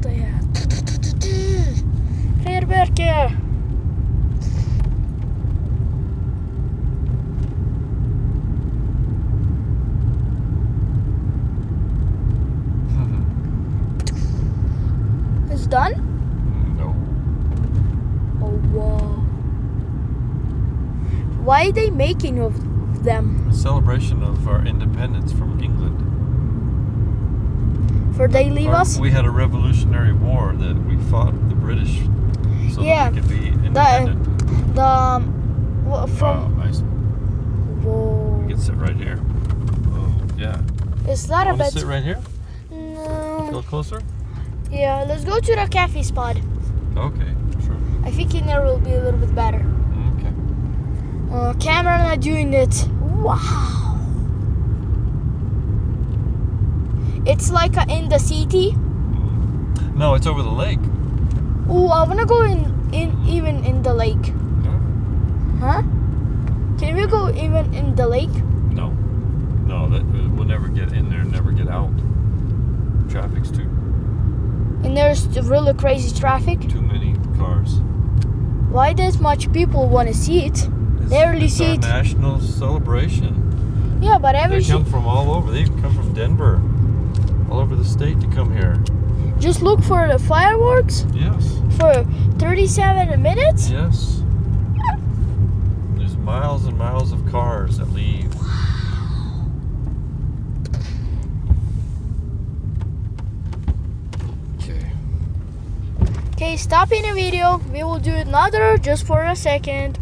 they have. Feijerverk. It's done? No. Oh wow. Why are they making of them? A celebration of our independence from England. For they leave us? We had a revolutionary war that we fought the British so Yeah, that we could be independent. From Nice. whoa. You can sit right here. Oh, yeah. It's not a Want to bit. sit right here? No. Go closer? Yeah, let's go to the cafe spot. Okay, sure. I think in there will be a little bit better. Okay. Camera not doing it. Wow. It's like in the city. No, it's over the lake. Oh, I wanna go even in the lake. No. Huh? Can we go even in the lake? No. No, that we'll never get in there and never get out. Traffic's too And there's really crazy traffic. many cars. Why does much people want to see it? They really It's see our it. national celebration. Yeah, but They come from all over. They even come from Denver, all over the state to come here. just look for the fireworks Yes. for 37 minutes. Yes. There's miles and miles of cars that leave. Okay. Okay, stopping the video. We will do another just for a second.